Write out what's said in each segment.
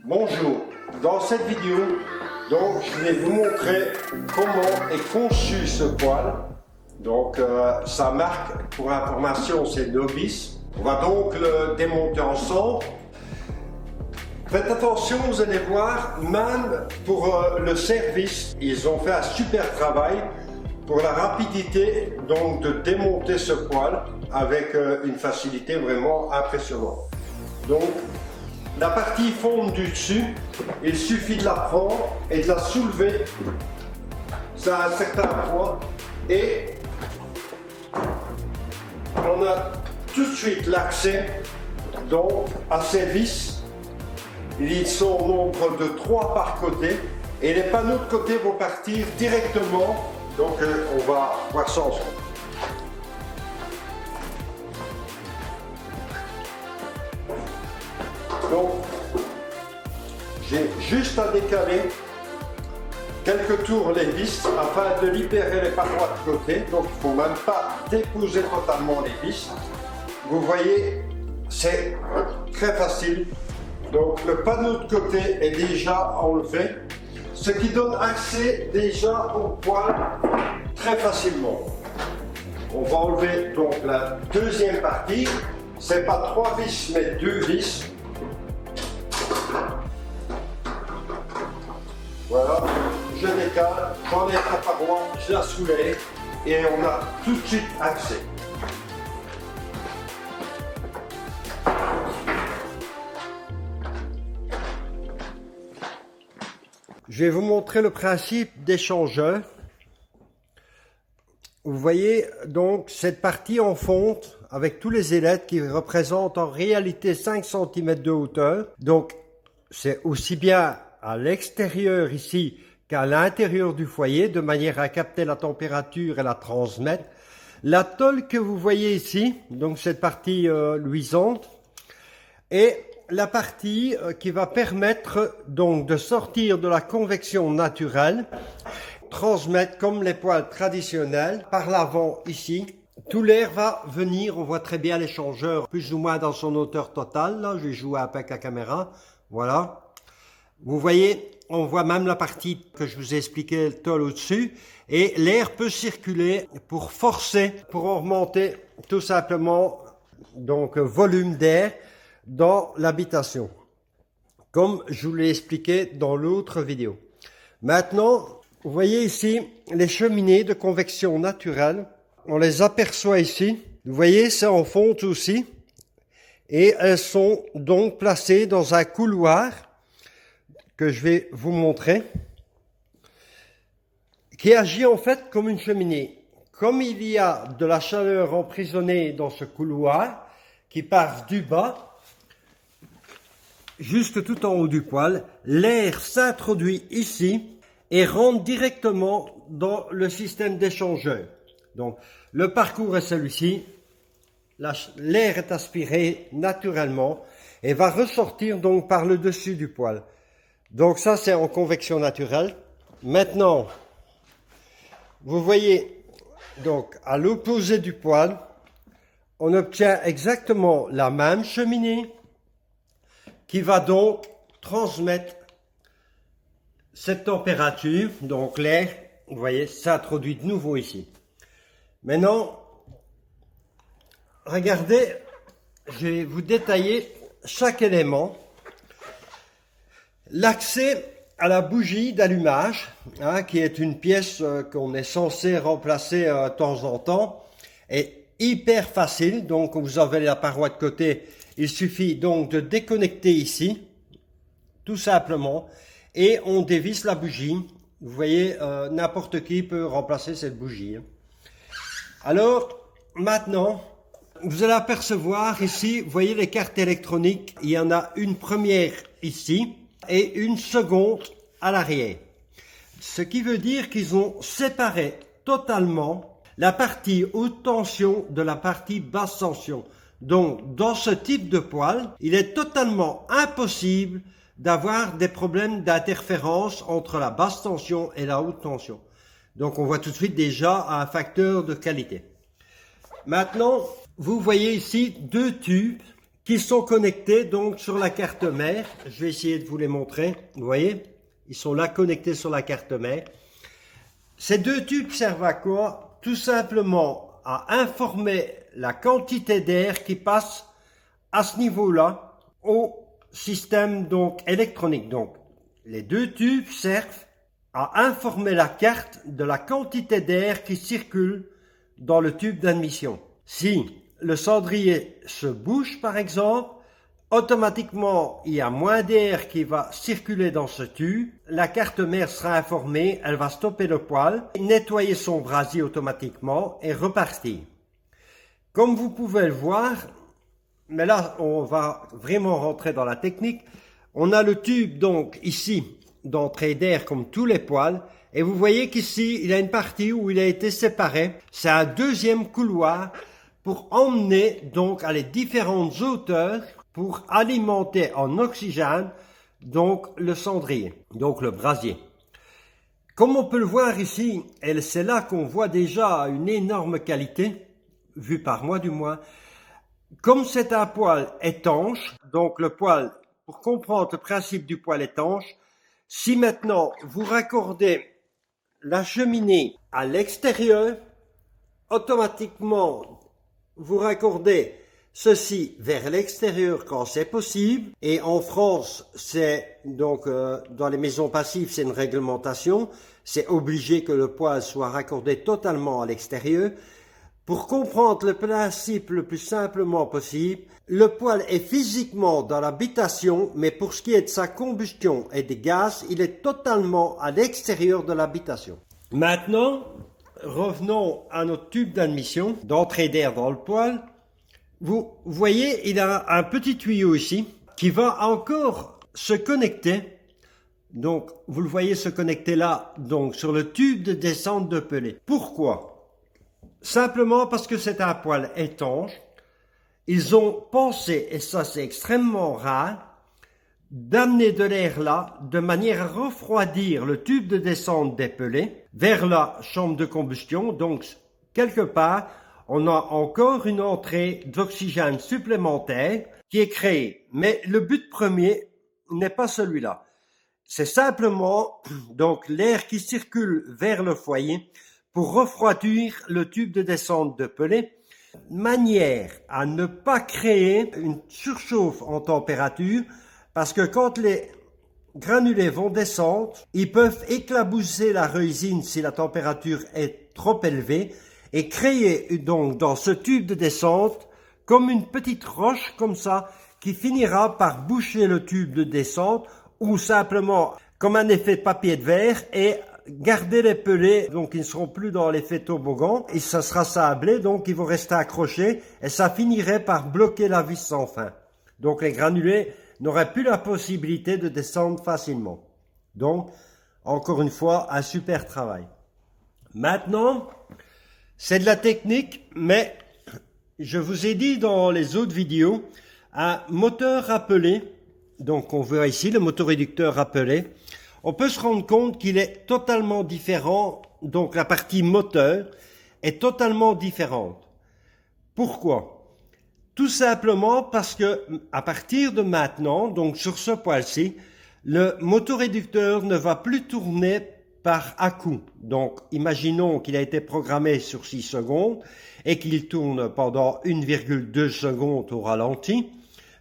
Bonjour, dans cette vidéo, donc, je vais vous montrer comment est conçu ce poêle. Donc sa marque, pour information, c'est Nobis. On va donc le démonter ensemble. Faites attention, vous allez voir, même pour le service, ils ont fait un super travail pour la rapidité donc de démonter ce poêle avec une facilité vraiment impressionnante. Donc la partie fonte du dessus, il suffit de la prendre et de la soulever à un certain point et on a tout de suite l'accès donc à ces vis. Ils sont au nombre de 3 par côté et les panneaux de côté vont partir directement. Donc on va voir ça ensemble. Donc j'ai juste à décaler quelques tours les vis afin de libérer les parois de côté. Donc il ne faut même pas déposer totalement les vis. Vous voyez, c'est très facile. Donc le panneau de côté est déjà enlevé, ce qui donne accès déjà au poêle très facilement. On va enlever donc la deuxième partie. C'est pas 3 vis mais 2 vis. Voilà, je décale, j'enlève la paroi, je la soulève et on a tout de suite accès. Je vais vous montrer le principe d'échangeur. Vous voyez donc cette partie en fonte avec tous les ailettes qui représentent en réalité 5 cm de hauteur. Donc c'est aussi bien à l'extérieur ici qu'à l'intérieur du foyer de manière à capter la température et la transmettre. La tôle que vous voyez ici, donc cette partie luisante, est la partie qui va permettre donc de sortir de la convection naturelle, transmettre comme les poêles traditionnels par l'avant ici. Tout l'air va venir, on voit très bien l'échangeur plus ou moins dans son hauteur totale. Là, je vais jouer avec la caméra, voilà. Vous voyez, on voit même la partie que je vous ai expliqué, le tôle au-dessus, et l'air peut circuler pour forcer, pour augmenter tout simplement donc volume d'air dans l'habitation, comme je vous l'ai expliqué dans l'autre vidéo. Maintenant, vous voyez ici les cheminées de convection naturelle, on les aperçoit ici. Vous voyez, c'est en fonte aussi, et elles sont donc placées dans un couloir que je vais vous montrer, qui agit en fait comme une cheminée. Comme il y a de la chaleur emprisonnée dans ce couloir, qui part du bas, juste tout en haut du poêle, l'air s'introduit ici et rentre directement dans le système d'échangeur. Donc, le parcours est celui-ci, l'air est aspiré naturellement et va ressortir donc par le dessus du poêle. Donc ça, c'est en convection naturelle. Maintenant, vous voyez, donc à l'opposé du poêle, on obtient exactement la même cheminée qui va donc transmettre cette température. Donc l'air, vous voyez, s'introduit de nouveau ici. Maintenant, regardez, je vais vous détailler chaque élément. L'accès à la bougie d'allumage, qui est une pièce qu'on est censé remplacer de temps en temps, est hyper facile. Donc vous avez la paroi de côté, il suffit donc de déconnecter ici, tout simplement, et on dévisse la bougie. Vous voyez, n'importe qui peut remplacer cette bougie. Alors maintenant, vous allez apercevoir ici, vous voyez les cartes électroniques, il y en a une première ici et une seconde à l'arrière. Ce qui veut dire qu'ils ont séparé totalement la partie haute tension de la partie basse tension. Donc, dans ce type de poêle, il est totalement impossible d'avoir des problèmes d'interférence entre la basse tension et la haute tension. Donc, on voit tout de suite déjà un facteur de qualité. Maintenant, vous voyez ici 2 tubes qui sont connectés donc sur la carte mère. Je vais essayer de vous les montrer. Vous voyez, ils sont là connectés sur la carte mère. Ces deux tubes servent à quoi? Tout simplement à informer la quantité d'air qui passe à ce niveau-là au système donc électronique. Donc, les deux tubes servent à informer la carte de la quantité d'air qui circule dans le tube d'admission. Si le cendrier se bouge par exemple, automatiquement il y a moins d'air qui va circuler dans ce tube, la carte mère sera informée, elle va stopper le poêle, nettoyer son brasier automatiquement et repartir. Comme vous pouvez le voir, mais là on va vraiment rentrer dans la technique, on a le tube donc ici d'entrée d'air comme tous les poêles, et vous voyez qu'ici il y a une partie où il a été séparé, c'est un deuxième couloir pour emmener donc à les différentes hauteurs pour alimenter en oxygène donc le cendrier, donc le brasier. Comme on peut le voir ici, et c'est là qu'on voit déjà une énorme qualité, vue par moi du moins, comme c'est un poêle étanche, donc le poêle, pour comprendre le principe du poêle étanche, si maintenant vous raccordez la cheminée à l'extérieur, automatiquement vous raccordez ceci vers l'extérieur quand c'est possible. Et en France, c'est donc dans les maisons passives, c'est une réglementation. C'est obligé que le poêle soit raccordé totalement à l'extérieur. Pour comprendre le principe le plus simplement possible, le poêle est physiquement dans l'habitation, mais pour ce qui est de sa combustion et des gaz, il est totalement à l'extérieur de l'habitation. Maintenant, revenons à notre tube d'admission, d'entrée d'air dans le poêle. Vous voyez, il a un petit tuyau ici qui va encore se connecter. Donc, vous le voyez se connecter là, donc sur le tube de descente de pellet. Pourquoi? Simplement parce que c'est un poêle étanche. Ils ont pensé, et ça c'est extrêmement rare, d'amener de l'air là de manière à refroidir le tube de descente des pellets vers la chambre de combustion. Donc, quelque part, on a encore une entrée d'oxygène supplémentaire qui est créée. Mais le but premier n'est pas celui-là. C'est simplement donc l'air qui circule vers le foyer pour refroidir le tube de descente de pellet, de manière à ne pas créer une surchauffe en température, parce que quand les granulés vont descendre, ils peuvent éclabousser la résine si la température est trop élevée, et créer donc dans ce tube de descente comme une petite roche comme ça qui finira par boucher le tube de descente ou simplement comme un effet de papier de verre et garder les pellets, donc ils ne seront plus dans l'effet toboggan et ça sera sablé, donc ils vont rester accrochés et ça finirait par bloquer la vis sans fin. Donc les granulés n'auraient plus la possibilité de descendre facilement. Donc, encore une fois, un super travail. Maintenant, c'est de la technique, mais je vous ai dit dans les autres vidéos, un moteur rappelé, donc on voit ici le moteur réducteur rappelé, on peut se rendre compte qu'il est totalement différent, donc la partie moteur est totalement différente. Pourquoi? Tout simplement parce que à partir de maintenant, donc sur ce poêle-ci, le moteur réducteur ne va plus tourner par à-coup. Donc, imaginons qu'il a été programmé sur 6 secondes et qu'il tourne pendant 1,2 secondes au ralenti.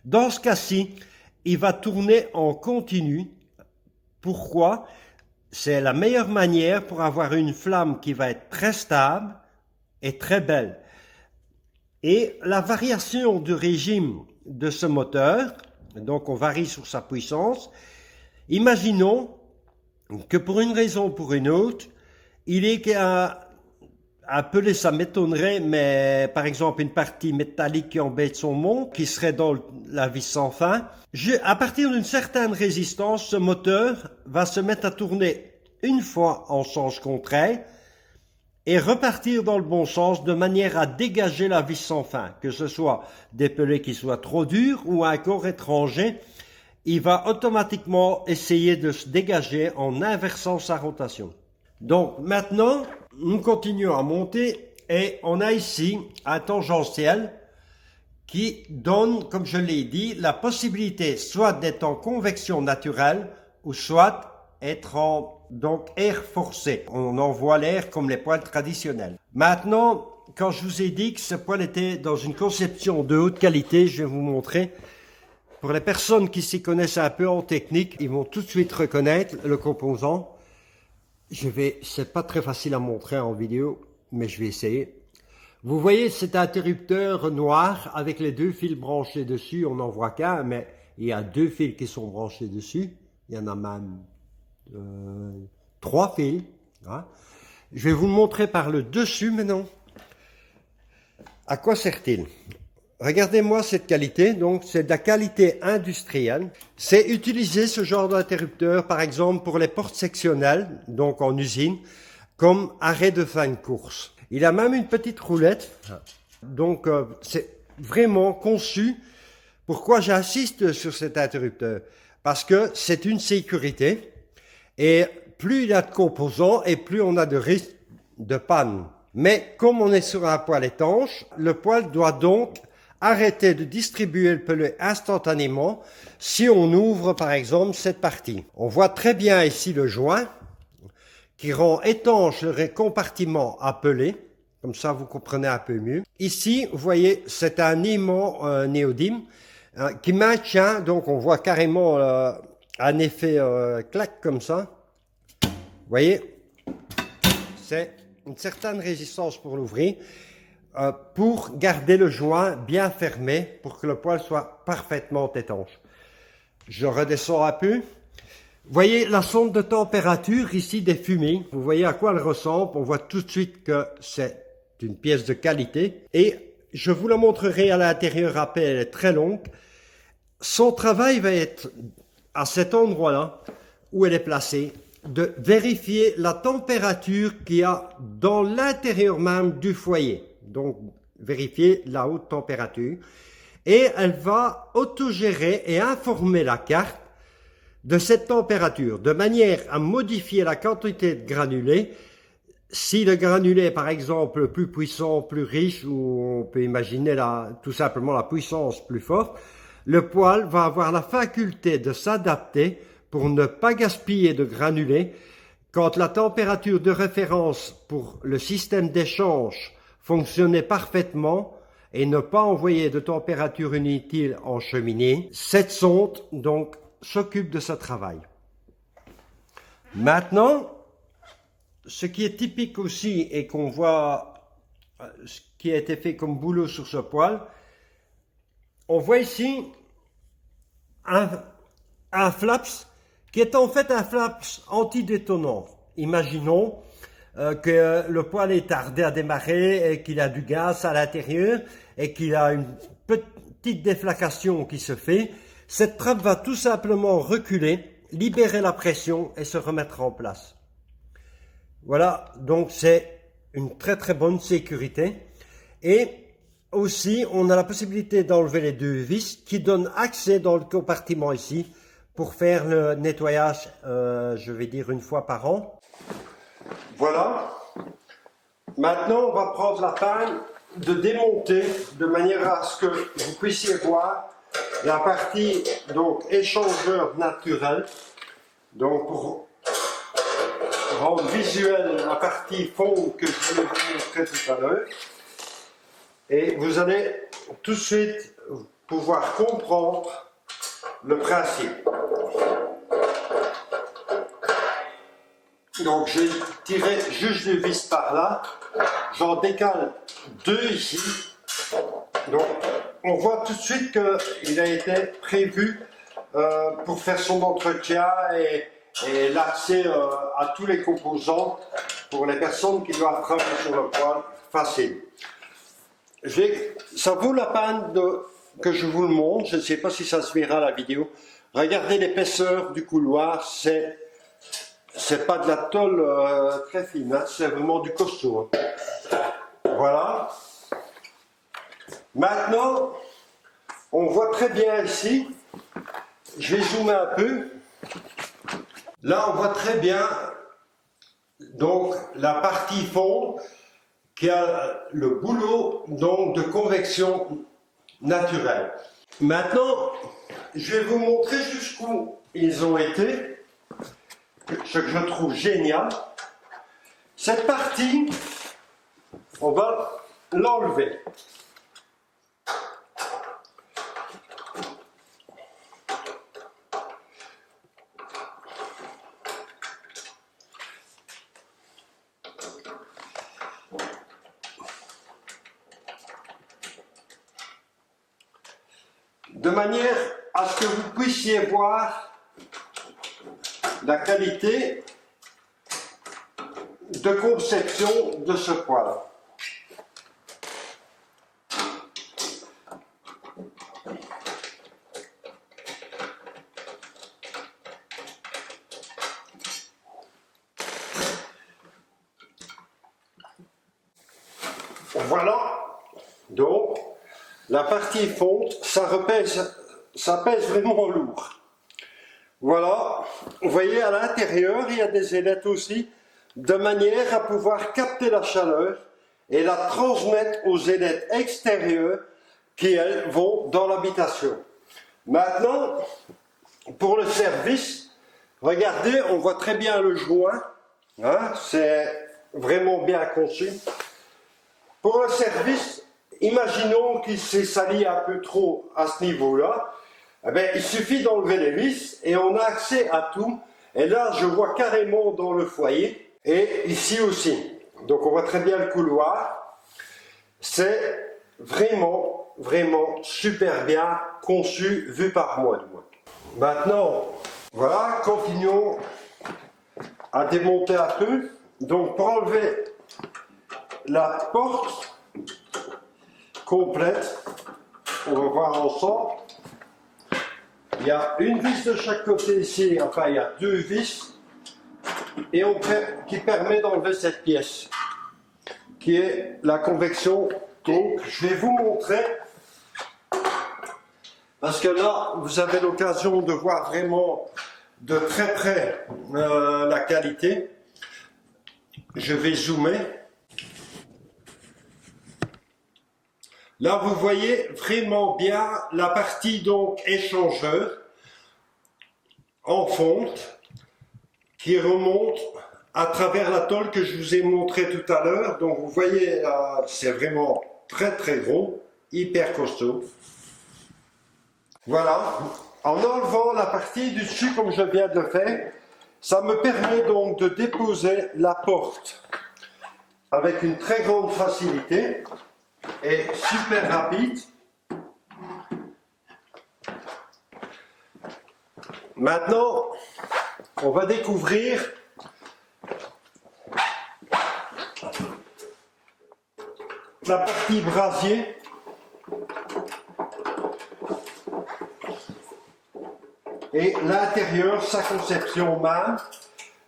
Dans ce cas-ci, il va tourner en continu. Pourquoi? C'est la meilleure manière pour avoir une flamme qui va être très stable et très belle. Et la variation du régime de ce moteur, donc on varie sur sa puissance, imaginons que pour une raison ou pour une autre, il est qu'un pellet, ça m'étonnerait, mais par exemple une partie métallique qui embête son monte, qui serait dans la vis sans fin, à partir d'une certaine résistance, ce moteur va se mettre à tourner une fois en sens contraire et repartir dans le bon sens de manière à dégager la vis sans fin, que ce soit des pellets qui soient trop durs ou un corps étranger. Il va automatiquement essayer de se dégager en inversant sa rotation. Donc maintenant, nous continuons à monter et on a ici un tangentiel qui donne, comme je l'ai dit, la possibilité soit d'être en convection naturelle ou soit être en air forcé. On envoie l'air comme les poêles traditionnels. Maintenant, quand je vous ai dit que ce poêle était dans une conception de haute qualité, je vais vous montrer. Pour les personnes qui s'y connaissent un peu en technique, ils vont tout de suite reconnaître le composant. C'est pas très facile à montrer en vidéo, mais je vais essayer. Vous voyez cet interrupteur noir avec les 2 fils branchés dessus. On n'en voit qu'un, mais il y a 2 fils qui sont branchés dessus. Il y en a même 3 fils. Hein. Je vais vous le montrer par le dessus maintenant. À quoi sert-il? Regardez-moi cette qualité, donc c'est de la qualité industrielle. C'est utiliser ce genre d'interrupteur, par exemple, pour les portes sectionnelles, donc en usine, comme arrêt de fin de course. Il a même une petite roulette, donc c'est vraiment conçu. Pourquoi j'insiste sur cet interrupteur? Parce que c'est une sécurité, et plus il y a de composants, et plus on a de risques de panne. Mais comme on est sur un poêle étanche, le poêle doit donc arrêter de distribuer le pellet instantanément si on ouvre par exemple cette partie. On voit très bien ici le joint qui rend étanche le compartiment à pellet, comme ça vous comprenez un peu mieux. Ici, vous voyez, c'est un aimant néodyme qui maintient, donc on voit carrément un effet clac comme ça. Vous voyez, c'est une certaine résistance pour l'ouvrir. Pour garder le joint bien fermé pour que le poêle soit parfaitement étanche. Je redescends un peu. Vous voyez la sonde de température ici des fumées. Vous voyez à quoi elle ressemble. On voit tout de suite que c'est une pièce de qualité. Et je vous la montrerai à l'intérieur après, elle est très longue. Son travail va être à cet endroit-là où elle est placée, de vérifier la température qu'il y a dans l'intérieur même du foyer. Donc, vérifier la haute température. Et elle va autogérer et informer la carte de cette température, de manière à modifier la quantité de granulés. Si le granulé est par exemple plus puissant, plus riche, ou on peut imaginer tout simplement la puissance plus forte, le poêle va avoir la faculté de s'adapter pour ne pas gaspiller de granulés. Quand la température de référence pour le système d'échange fonctionnait parfaitement et ne pas envoyer de température inutile en cheminée, cette sonde donc s'occupe de ce travail. Maintenant, ce qui est typique aussi et qu'on voit ce qui a été fait comme boulot sur ce poêle, on voit ici un flaps qui est en fait un flaps antidétonnant. Imaginons que le poêle est tardé à démarrer et qu'il a du gaz à l'intérieur et qu'il a une petite déflagration qui se fait. Cette trappe va tout simplement reculer, libérer la pression et se remettre en place. Voilà, donc c'est une très très bonne sécurité. Et aussi, on a la possibilité d'enlever les 2 vis qui donnent accès dans le compartiment ici pour faire le nettoyage, je vais dire 1 fois par an. Voilà. Maintenant, on va prendre la peine de démonter de manière à ce que vous puissiez voir la partie donc échangeur naturel. Donc pour rendre visuel la partie fond que je vais vous montrer tout à l'heure. Et vous allez tout de suite pouvoir comprendre le principe. Donc j'ai tiré juste le vis par là, j'en décale 2 ici, donc on voit tout de suite qu'il a été prévu pour faire son entretien et l'accès à tous les composants pour les personnes qui doivent travailler sur le poêle facile. Ça vaut la peine que je vous le montre, je ne sais pas si ça se verra la vidéo. Regardez l'épaisseur du couloir, c'est pas de la tôle très fine, hein, c'est vraiment du costaud. Voilà. Maintenant, on voit très bien ici, je vais zoomer un peu. Là, on voit très bien donc la partie fond qui a le boulot donc de convection naturel. Maintenant, je vais vous montrer jusqu'où ils ont été, ce que je trouve génial. Cette partie, on va l'enlever. De manière à ce que vous puissiez voir la qualité de conception de ce poêle. Voilà, donc la partie fonte, ça pèse vraiment lourd. Voilà, vous voyez à l'intérieur, il y a des ailettes aussi, de manière à pouvoir capter la chaleur et la transmettre aux ailettes extérieures qui, elles, vont dans l'habitation. Maintenant, pour le service, regardez, on voit très bien le joint, hein, c'est vraiment bien conçu. Pour le service, imaginons qu'il s'est sali un peu trop à ce niveau-là, eh bien, il suffit d'enlever les vis et on a accès à tout. Et là, je vois carrément dans le foyer et ici aussi. Donc, on voit très bien le couloir. C'est vraiment, vraiment super bien conçu, vu par moi, du moins. Maintenant, voilà, continuons à démonter un peu. Donc, pour enlever la porte complète, on va voir ensemble. Il y a une vis de chaque côté ici, enfin il y a deux vis, et qui permet d'enlever cette pièce, qui est la convection. Donc je vais vous montrer, parce que là vous avez l'occasion de voir vraiment de très près la qualité. Je vais zoomer. Là, vous voyez vraiment bien la partie donc échangeur en fonte qui remonte à travers la tôle que je vous ai montré tout à l'heure. Donc, vous voyez, c'est vraiment très très gros, hyper costaud. Voilà. En enlevant la partie du dessus comme je viens de le faire, ça me permet donc de déposer la porte avec une très grande facilité. Et super rapide. Maintenant, on va découvrir la partie brasier. Et l'intérieur, sa conception même,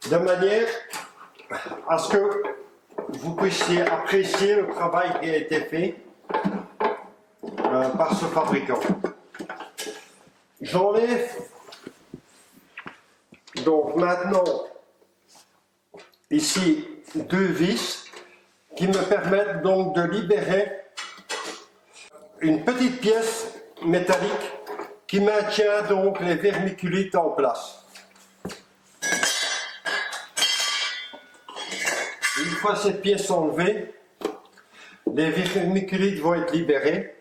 de manière à ce que vous puissiez apprécier le travail qui a été fait par ce fabricant. J'enlève donc maintenant ici deux vis qui me permettent donc de libérer une petite pièce métallique qui maintient donc les vermiculites en place. Une fois cette pièce enlevée, les vermiculites vont être libérés.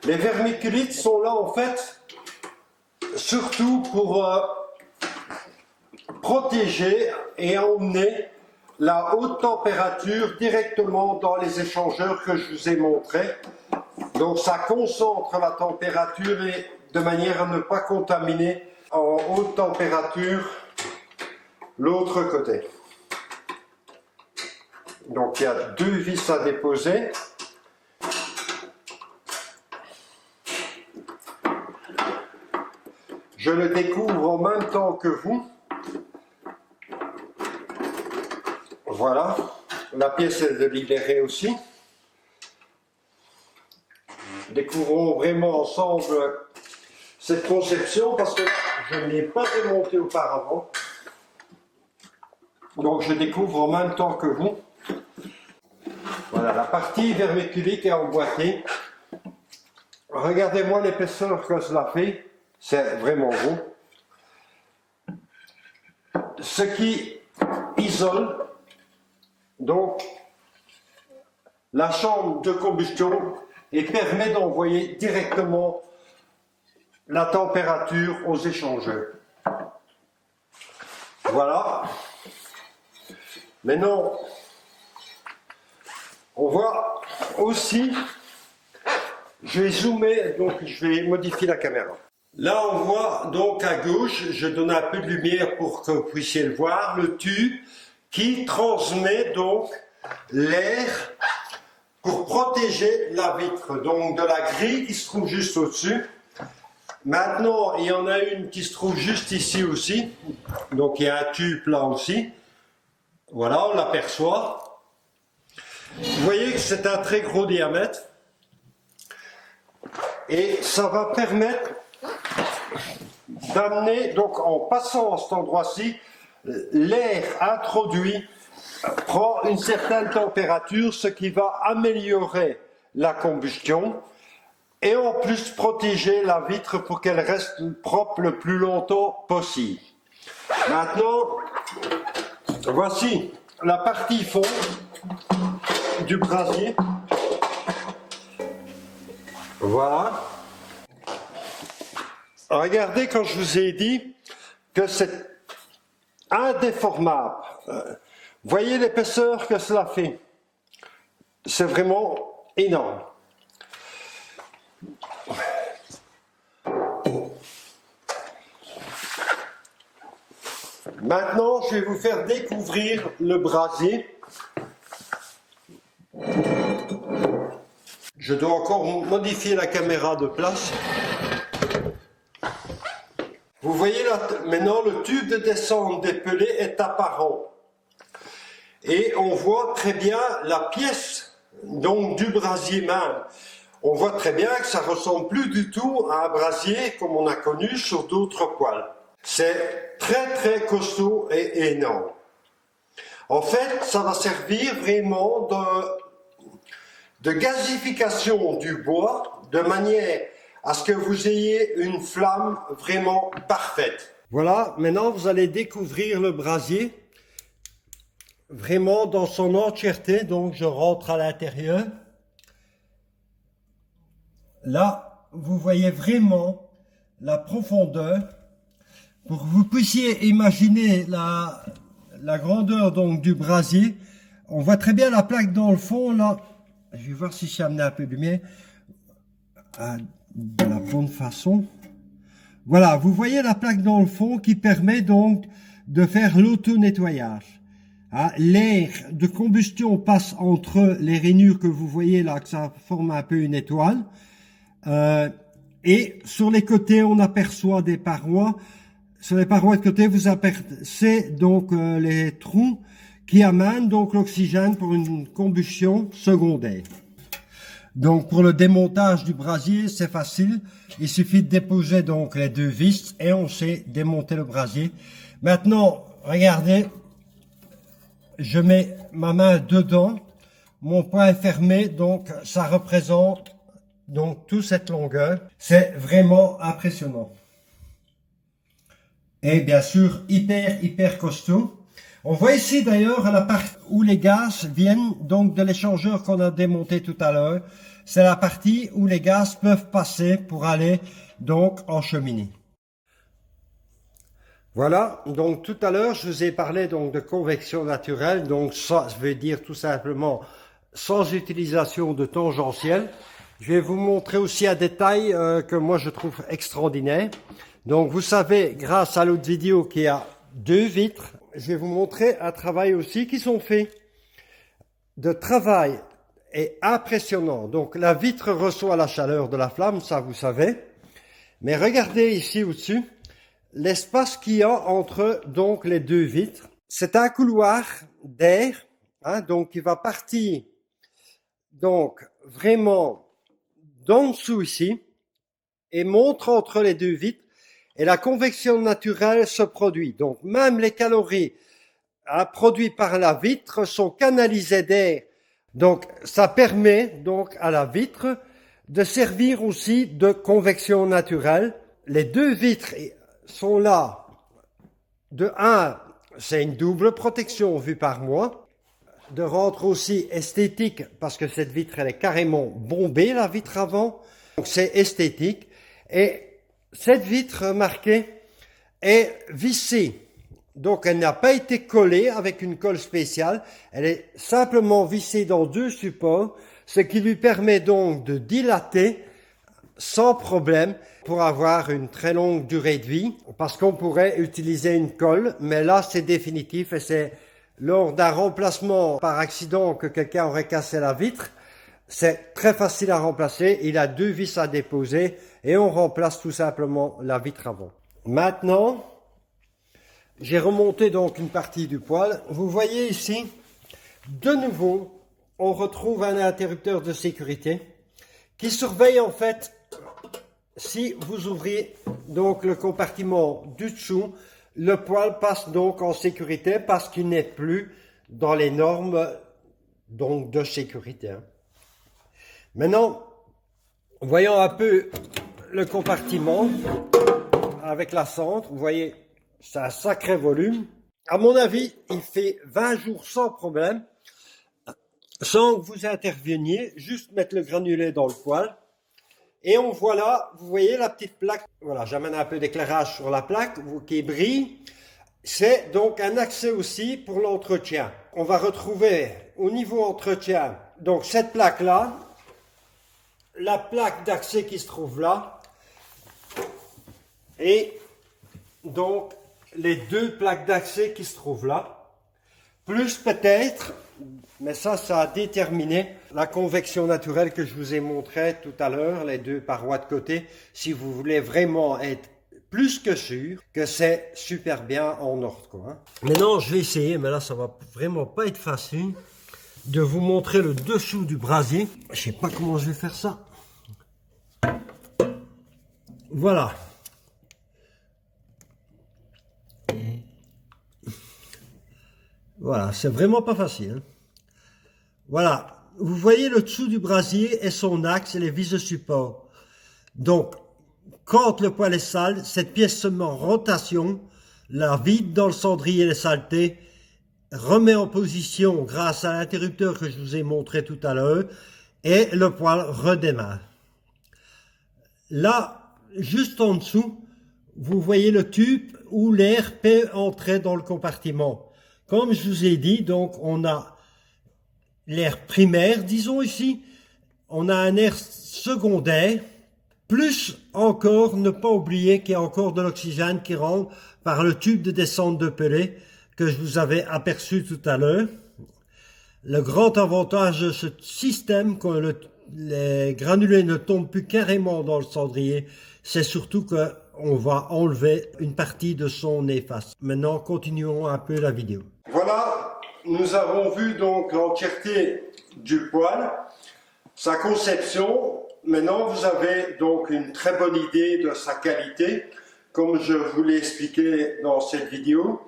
Les vermiculites sont là en fait surtout pour protéger et emmener la haute température directement dans les échangeurs que je vous ai montrés. Donc ça concentre la température et de manière à ne pas contaminer en haute température l'autre côté. Donc il y a deux vis à déposer. Je le découvre en même temps que vous. Voilà, la pièce est libérée aussi. Découvrons vraiment ensemble cette conception parce que je ne l'ai pas démontée auparavant. Donc je découvre en même temps que vous. Voilà, la partie vermiculique est emboîtée. Regardez-moi l'épaisseur que cela fait. C'est vraiment beau. Ce qui isole donc la chambre de combustion et permet d'envoyer directement la température aux échangeurs. Voilà. Maintenant, on voit aussi, je vais zoomer, donc je vais modifier la caméra. Là, on voit donc à gauche, je donne un peu de lumière pour que vous puissiez le voir, le tube qui transmet donc l'air pour protéger la vitre, donc de la grille qui se trouve juste au-dessus. Maintenant, il y en a une qui se trouve juste ici aussi, donc il y a un tube là aussi. Voilà, on l'aperçoit. Vous voyez que c'est un très gros diamètre et ça va permettre d'amener, donc en passant à cet endroit-ci, l'air introduit prend une certaine température, ce qui va améliorer la combustion et en plus protéger la vitre pour qu'elle reste propre le plus longtemps possible. Maintenant, voici la partie fond du brasier. Voilà. Regardez quand je vous ai dit que c'est indéformable. Voyez l'épaisseur que cela fait. C'est vraiment énorme. Maintenant, je vais vous faire découvrir le brasier. Je dois encore modifier la caméra de place. Vous voyez là, maintenant le tube de descente des pellets est apparent. Et on voit très bien la pièce donc du brasier même. On voit très bien que ça ressemble plus du tout à un brasier comme on a connu sur d'autres poêles. C'est très très costaud et énorme. En fait, ça va servir vraiment de gazification du bois de manière à ce que vous ayez une flamme vraiment parfaite. Voilà, maintenant vous allez découvrir le brasier vraiment dans son entièreté. Donc je rentre à l'intérieur. Là, vous voyez vraiment la profondeur. Pour que vous puissiez imaginer la grandeur donc du brasier, on voit très bien la plaque dans le fond là. Je vais voir si j'ai amené un peu de lumière de la bonne façon. Voilà, vous voyez la plaque dans le fond qui permet donc de faire l'auto-nettoyage. Hein, l'air de combustion passe entre les rainures que vous voyez là, que ça forme un peu une étoile. Et sur les côtés, on aperçoit des parois. Sur les parois de côté, vous apercevez donc les trous qui amènent donc l'oxygène pour une combustion secondaire. Donc pour le démontage du brasier, c'est facile. Il suffit de déposer donc les deux vis et on sait démonter le brasier. Maintenant, regardez, je mets ma main dedans. Mon poing est fermé, donc ça représente donc toute cette longueur. C'est vraiment impressionnant. Et bien sûr, hyper costaud. On voit ici d'ailleurs la partie où les gaz viennent donc de l'échangeur qu'on a démonté tout à l'heure. C'est la partie où les gaz peuvent passer pour aller donc en cheminée. Voilà, donc tout à l'heure je vous ai parlé donc de convection naturelle, donc ça veut dire tout simplement sans utilisation de tangentiel. Je vais vous montrer aussi un détail que moi je trouve extraordinaire. Donc vous savez, grâce à l'autre vidéo qui a deux vitres, je vais vous montrer un travail aussi qui sont faits. De travail est impressionnant. Donc la vitre reçoit la chaleur de la flamme, ça vous savez. Mais regardez ici au-dessus, l'espace qu'il y a entre donc les deux vitres. C'est un couloir d'air, hein, donc qui va partir donc vraiment d'en dessous ici et montre entre les deux vitres. Et la convection naturelle se produit. Donc même les calories produits par la vitre sont canalisés d'air. Donc, ça permet donc à la vitre de servir aussi de convection naturelle. Les deux vitres sont là. De un, c'est une double protection vue par moi. De rendre aussi esthétique, parce que cette vitre, elle est carrément bombée, la vitre avant. Donc, c'est esthétique. Et cette vitre, remarquez, est vissée. Donc, elle n'a pas été collée avec une colle spéciale. Elle est simplement vissée dans deux supports, ce qui lui permet donc de dilater sans problème pour avoir une très longue durée de vie. Parce qu'on pourrait utiliser une colle, mais là, c'est définitif et c'est lors d'un remplacement par accident que quelqu'un aurait cassé la vitre. C'est très facile à remplacer. Il a deux vis à déposer et on remplace tout simplement la vitre avant. Maintenant, j'ai remonté donc une partie du poêle. Vous voyez ici, de nouveau, on retrouve un interrupteur de sécurité qui surveille en fait si vous ouvrez donc le compartiment du dessous, le poêle passe donc en sécurité parce qu'il n'est plus dans les normes donc de sécurité. Maintenant, voyons un peu le compartiment avec la cendre. Vous voyez, c'est un sacré volume. À mon avis, il fait 20 jours sans problème, sans que vous interveniez, juste mettre le granulé dans le poêle. Et on voit là, vous voyez la petite plaque. Voilà, j'amène un peu d'éclairage sur la plaque qui brille. C'est donc un accès aussi pour l'entretien. On va retrouver au niveau entretien, donc cette plaque-là, la plaque d'accès qui se trouve là, et donc les deux plaques d'accès qui se trouvent là, plus peut-être, mais ça a déterminé la convection naturelle que je vous ai montré tout à l'heure, les deux parois de côté, si vous voulez vraiment être plus que sûr que c'est super bien en ordre, quoi. Maintenant, je vais essayer, mais là, ça va vraiment pas être facile, de vous montrer le dessous du brasier. Je sais pas comment je vais faire ça. Voilà. Voilà, c'est vraiment pas facile, hein. Voilà, vous voyez le dessous du brasier et son axe et les vis de support. Donc, quand le poêle est sale, cette pièce se met en rotation, la vide dans le cendrier les saletés, remet en position grâce à l'interrupteur que je vous ai montré tout à l'heure, et le poêle redémarre. Là, juste en dessous, vous voyez le tube où l'air peut entrer dans le compartiment. Comme je vous ai dit, donc on a l'air primaire, disons ici, on a un air secondaire, plus encore, ne pas oublier qu'il y a encore de l'oxygène qui rentre par le tube de descente de Pellet que je vous avais aperçu tout à l'heure. Le grand avantage de ce système, quand les granulés ne tombent plus carrément dans le cendrier, c'est surtout qu'on va enlever une partie de son efface. Maintenant, continuons un peu la vidéo. Voilà, nous avons vu donc l'entièreté du poêle, sa conception. Maintenant, vous avez donc une très bonne idée de sa qualité, comme je vous l'ai expliqué dans cette vidéo.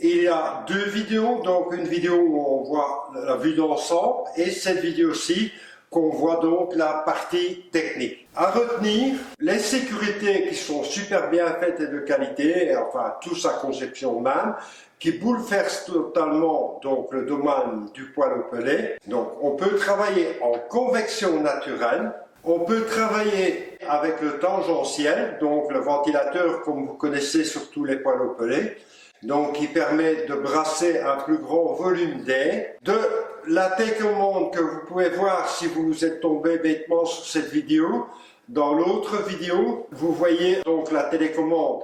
Il y a deux vidéos, donc une vidéo où on voit la vue d'ensemble et cette vidéo-ci qu'on voit donc la partie technique. À retenir, les sécurités qui sont super bien faites et de qualité, et enfin toute sa conception même, qui bouleverse totalement donc le domaine du poêle au pellet. Donc on peut travailler en convection naturelle, on peut travailler avec le tangentiel, donc le ventilateur comme vous connaissez sur tous les poêles au pellet, donc qui permet de brasser un plus grand volume d'air. De la télécommande que vous pouvez voir si vous êtes tombé bêtement sur cette vidéo, dans l'autre vidéo, vous voyez donc la télécommande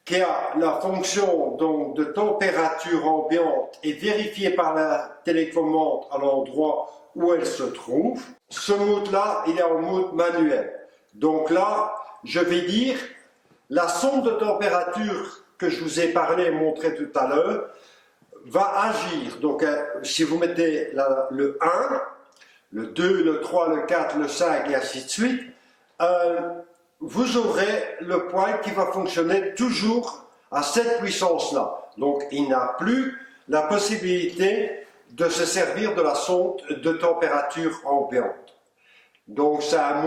qui a la fonction donc de température ambiante et vérifiée par la télécommande à l'endroit où elle se trouve. Ce mode-là, il est en mode manuel. Donc là, je vais dire, la sonde de température que je vous ai parlé et montré tout à l'heure va agir. Donc si vous mettez le 1, le 2, le 3, le 4, le 5 et ainsi de suite, vous aurez le poêle qui va fonctionner toujours à cette puissance-là. Donc il n'a plus la possibilité de se servir de la sonde de température ambiante. Donc ça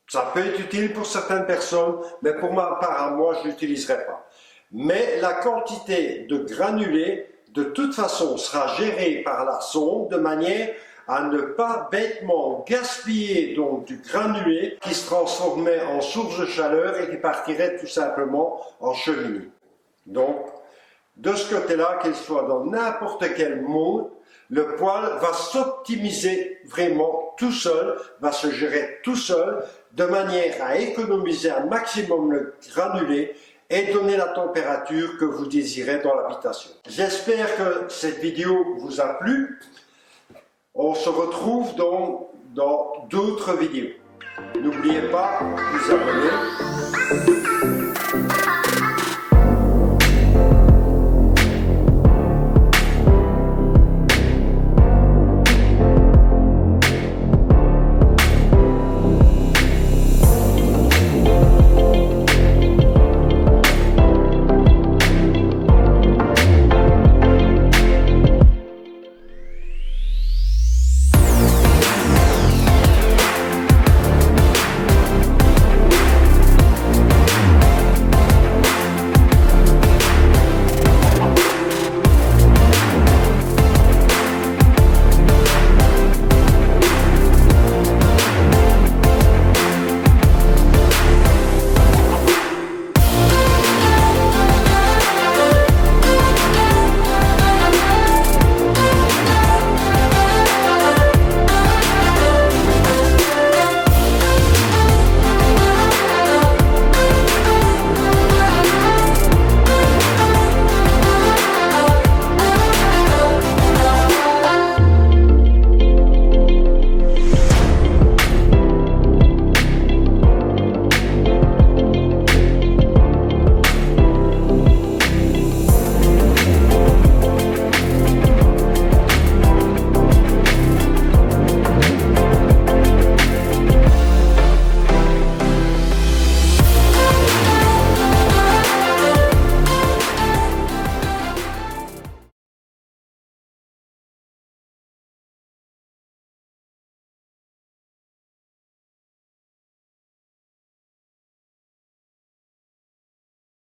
ça peut être utile pour certaines personnes, mais pour ma part à moi, je ne l'utiliserai pas. Mais la quantité de granulés, de toute façon, sera gérée par la sonde de manière à ne pas bêtement gaspiller donc du granulé qui se transformait en source de chaleur et qui partirait tout simplement en cheminée. Donc, de ce côté-là, qu'il soit dans n'importe quel mode, le poêle va s'optimiser vraiment tout seul, va se gérer tout seul, de manière à économiser un maximum le granulé et donner la température que vous désirez dans l'habitation. J'espère que cette vidéo vous a plu. On se retrouve donc dans d'autres vidéos. N'oubliez pas de vous abonner.